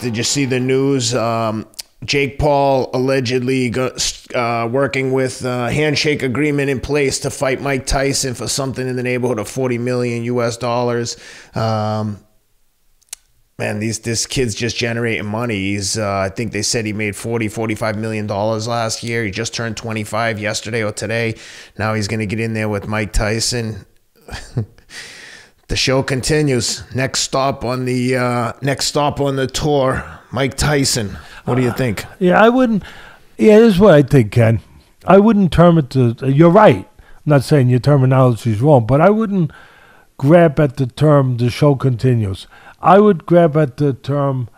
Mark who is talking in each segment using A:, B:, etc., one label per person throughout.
A: Did you see the news? Jake Paul allegedly working with a handshake agreement in place to fight Mike Tyson for something in the neighborhood of $40 million US. Man, this kid's just generating money. He's, I think they said he made $45 million last year. He just turned 25 yesterday or today. Now he's going to get in there with Mike Tyson. The show continues. Next stop on the tour, Mike Tyson. What do you think?
B: I wouldn't. Yeah, this is what I think, Ken. I wouldn't term it to. You're right. I'm not saying your terminology is wrong, but I wouldn't grab at the term "the show continues." I would grab at the term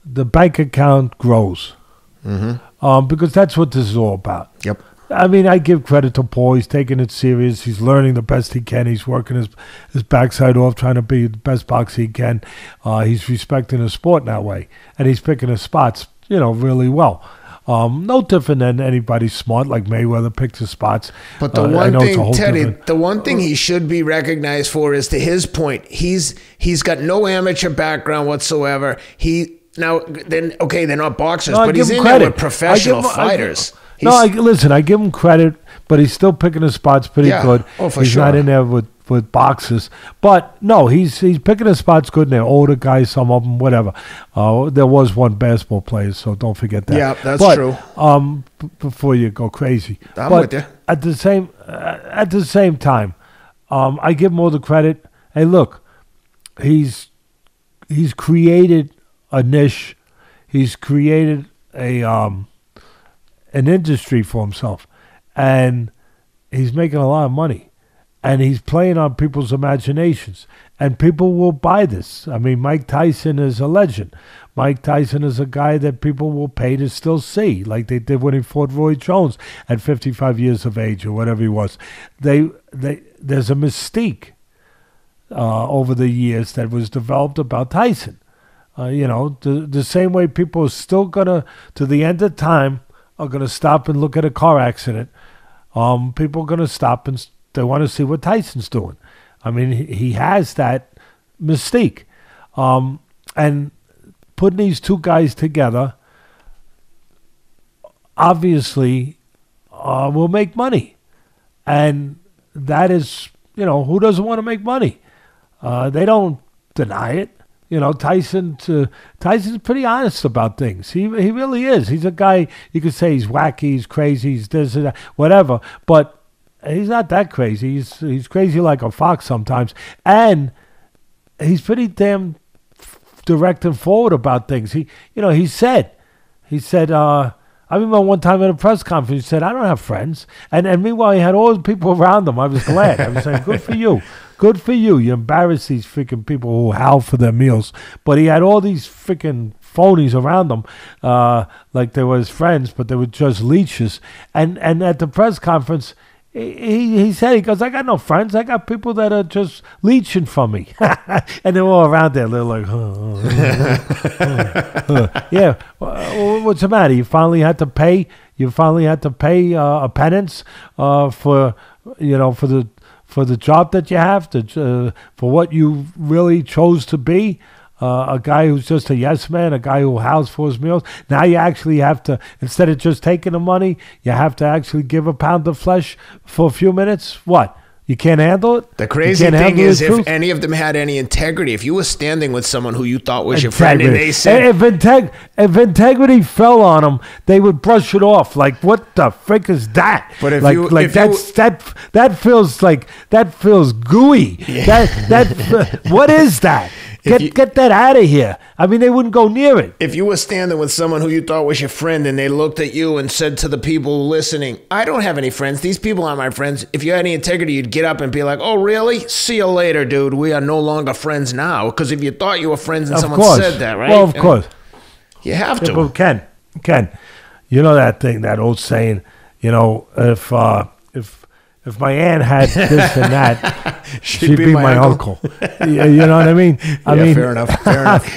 B: "the bank account grows," because that's what this is all about.
A: Yep.
B: I mean, I give credit to Paul. He's taking it serious. He's learning the best he can. He's working his backside off, trying to be the best boxer he can. He's respecting the sport in that way, and he's picking his spots, really well. No different than anybody smart, like Mayweather picked his spots.
A: But the one thing, Teddy, the one thing he should be recognized for is, to his point, he's got no amateur background whatsoever. They're not boxers, but he's in there with professional fighters.
B: Listen, I give him credit, but he's still picking his spots pretty good.
A: Oh, for
B: he's
A: sure.
B: Not in there with boxers. But no, he's picking his spots good, and they're older guys, some of them, whatever. There was one basketball player, so don't forget that.
A: Yeah, that's true.
B: Before you go crazy.
A: I'm with you.
B: At the same time, I give him all the credit. Hey, look, he's created a niche. He's created an industry for himself, and he's making a lot of money, and he's playing on people's imaginations, and people will buy this. I mean, Mike Tyson is a legend. Mike Tyson is a guy that people will pay to still see, like they did when he fought Roy Jones at 55 years of age or whatever he was. There's a mystique over the years that was developed about Tyson. The same way people are still gonna, to the end of time, are going to stop and look at a car accident. People are going to stop and they want to see what Tyson's doing. I mean, he has that mystique. And putting these two guys together, obviously, will make money. And that is, who doesn't want to make money? They don't deny it. Tyson's pretty honest about things. He really is. He's a guy, you could say he's wacky, he's crazy, he's this and that, whatever. But he's not that crazy. He's crazy like a fox sometimes. And he's pretty damn direct and forward about things. He said, I remember one time at a press conference, he said, I don't have friends. And meanwhile, he had all the people around him. I was glad. I was saying, good for you. Good for you. You embarrass these freaking people who howl for their meals. But he had all these freaking phonies around him, like they were his friends, but they were just leeches. And at the press conference, he said, he goes, I got no friends. I got people that are just leeching from me. And they're all around there. They're like, yeah. What's the matter? You finally had to pay a penance for the job that you have, for what you really chose to be. A guy who's just a yes man, a guy who howls for his meals. Now you actually have to, instead of just taking the money, you have to actually give a pound of flesh for a few minutes. What? You can't handle it?
A: The crazy thing is, if any of them had any integrity, if you were standing with someone who you thought was your friend and they said...
B: If integrity fell on them, they would brush it off. Like, what the frick is that?
A: But if
B: that feels gooey. Yeah. What is that? Get that out of here. I mean, they wouldn't go near it.
A: If you were standing with someone who you thought was your friend and they looked at you and said to the people listening, I don't have any friends. These people aren't my friends. If you had any integrity, you'd get up and be like, oh, really? See you later, dude. We are no longer friends now. Because if you thought you were friends and someone said that, right?
B: Well, of course.
A: You have to.
B: But Ken, you know that thing, that old saying, if my aunt had this and that, she'd be my uncle. You know what I mean?
A: I mean, fair enough.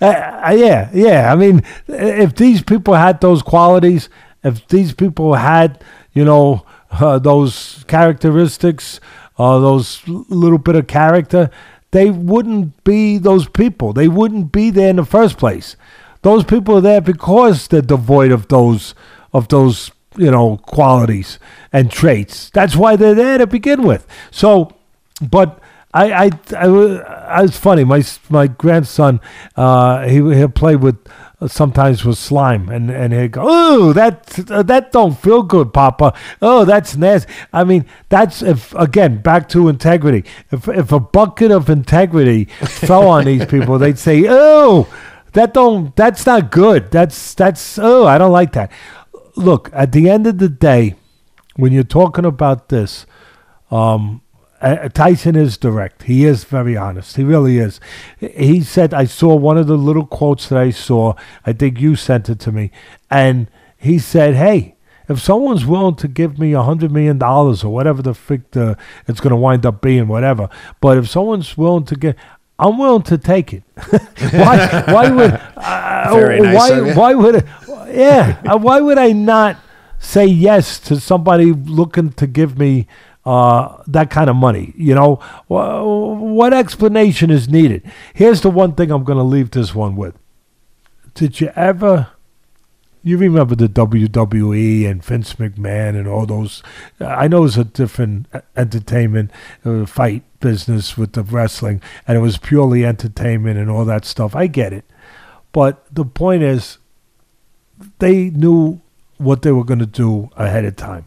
B: Yeah. I mean, if these people had those qualities, if these people had, those characteristics, those little bit of character, they wouldn't be those people. They wouldn't be there in the first place. Those people are there because they're devoid of those qualities and traits. That's why they're there to begin with. So, but I it's funny. My grandson, he'll play with sometimes with slime, and he'll go, "Oh, that don't feel good, Papa. Oh, that's nasty." I mean, that's again back to integrity. If a bucket of integrity fell on these people, they'd say, "Oh, that's not good. That's oh, I don't like that." Look, at the end of the day, when you're talking about this, Tyson is direct. He is very honest. He really is. He said, I saw one of the little quotes that I saw. I think you sent it to me. And he said, hey, if someone's willing to give me $100 million or whatever the frick it's going to wind up being, whatever. But if someone's willing to give, I'm willing to take it. Why would
A: Very nice of you.
B: why would I not say yes to somebody looking to give me that kind of money? You know, what explanation is needed? Here's the one thing I'm going to leave this one with. Did you ever? You remember the WWE and Vince McMahon and all those? I know it's a different entertainment fight business with the wrestling, and it was purely entertainment and all that stuff. I get it, but the point is, they knew what they were going to do ahead of time.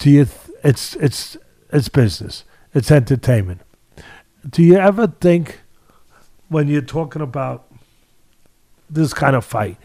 B: It's business. It's entertainment. Do you ever think, when you're talking about this kind of fight,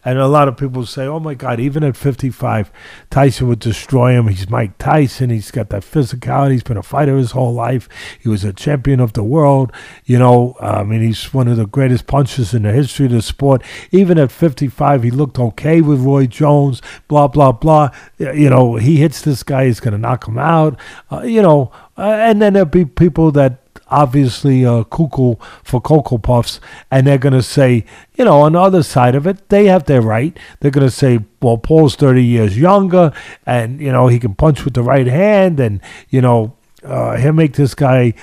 B: and a lot of people say, oh my God, even at 55, Tyson would destroy him. He's Mike Tyson. He's got that physicality. He's been a fighter his whole life. He was a champion of the world. You know, I mean, he's one of the greatest punchers in the history of the sport. Even at 55, he looked okay with Roy Jones, blah, blah, blah. You know, he hits this guy, he's going to knock him out. And then there'll be people that obviously cuckoo for Cocoa Puffs, and they're going to say, you know, on the other side of it, they have their right. They're going to say, well, Paul's 30 years younger, and, you know, he can punch with the right hand, and, you know, he'll make this guy,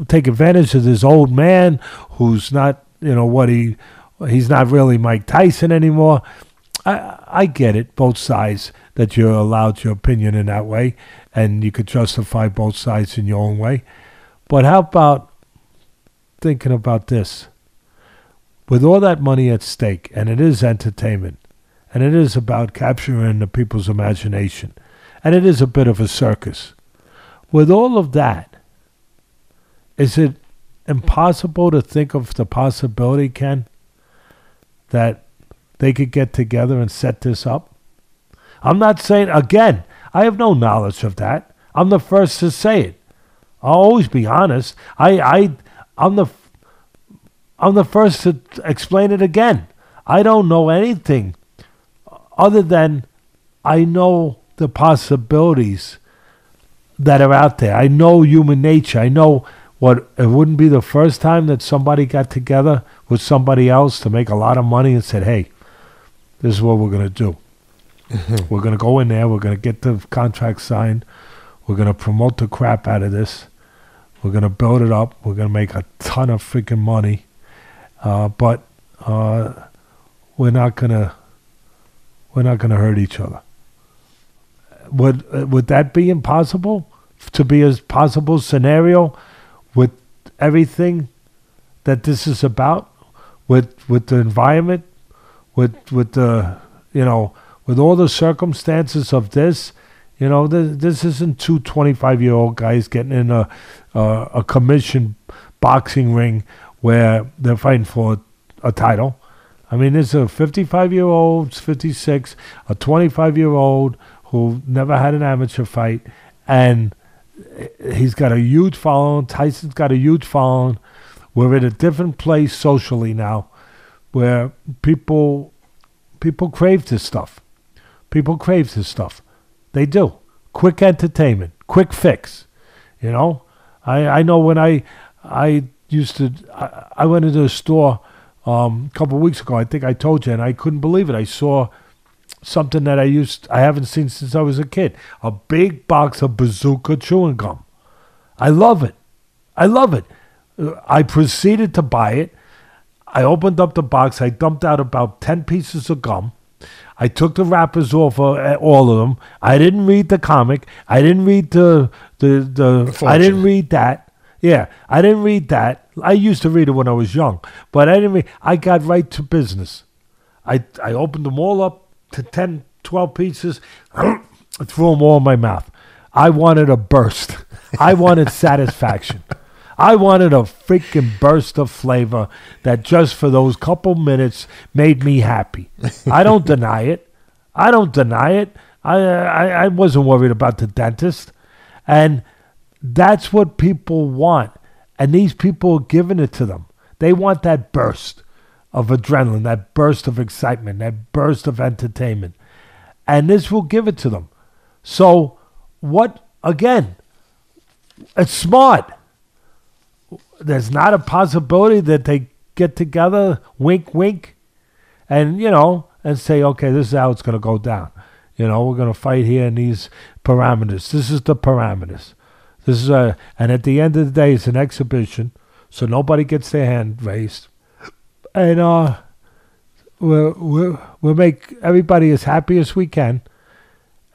B: take advantage of this old man who's not, you know, he's not really Mike Tyson anymore. I get it, both sides, that you're allowed your opinion in that way, and you could justify both sides in your own way. But how about thinking about this? With all that money at stake, and it is entertainment, and it is about capturing the people's imagination, and it is a bit of a circus. With all of that, is it impossible to think of the possibility, Ken, that they could get together and set this up? I'm not saying, again, I have no knowledge of that. I'm the first to say it. I'll always be honest. I'm the first to explain it again. I don't know anything other than I know the possibilities that are out there. I know human nature. I know it wouldn't be the first time that somebody got together with somebody else to make a lot of money and said, hey, this is what we're going to do. We're going to go in there. We're going to get the contract signed. We're going to promote the crap out of this. We're going to build it up. We're going to make a ton of freaking money. But we're not going to hurt each other. Would that be impossible? To be a possible scenario with everything that this is about, with the environment, with the, you know, with all the circumstances of this, you know, this isn't two 25-year-old guys getting in a commission boxing ring where they're fighting for a title. I mean, there's a 55-year-old, 56, a 25-year-old who never had an amateur fight, and he's got a huge following. Tyson's got a huge following. We're in a different place socially now where people crave this stuff. People crave this stuff. They do. Quick entertainment, quick fix. You know, I know when I used to, I went into a store a couple of weeks ago. I think I told you, and I couldn't believe it. I saw something that I haven't seen since I was a kid. A big box of Bazooka chewing gum. I love it. I proceeded to buy it. I opened up the box. I dumped out about 10 pieces of gum. I took the wrappers off all of them. I didn't read the comic. I didn't read the I didn't read that. Yeah, I didn't read that. I used to read it when I was young, but I didn't read. I got right to business. I opened them all up to 10, 12 pieces. I threw them all in my mouth. I wanted a burst. I wanted satisfaction. I wanted a freaking burst of flavor that just for those couple minutes made me happy. I don't deny it. I don't deny it. I wasn't worried about the dentist. And that's what people want. And these people are giving it to them. They want that burst of adrenaline, that burst of excitement, that burst of entertainment. And this will give it to them. So what, again, it's smart. There's not a possibility that they get together, wink, wink, and, and say, okay, this is how it's going to go down. We're going to fight here in these parameters. This is the parameters. And at the end of the day, it's an exhibition, so nobody gets their hand raised. And we'll make everybody as happy as we can,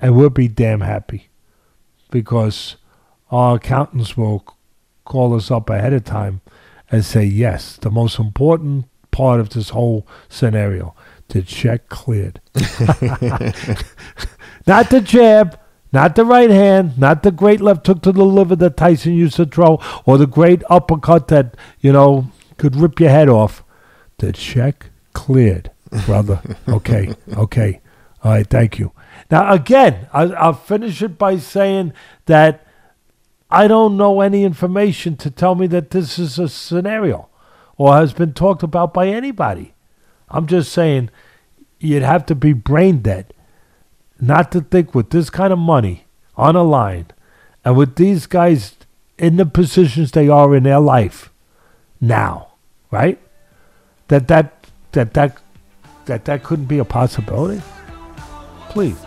B: and we'll be damn happy because our accountants will call us up ahead of time and say, yes, the most important part of this whole scenario, the check cleared. Not the jab, not the right hand, not the great left hook to the liver that Tyson used to throw, or the great uppercut that, could rip your head off. The check cleared, brother. Okay. All right, thank you. Now, again, I'll finish it by saying that I don't know any information to tell me that this is a scenario or has been talked about by anybody. I'm just saying you'd have to be brain dead not to think with this kind of money on a line and with these guys in the positions they are in their life now, right? That couldn't be a possibility. Please.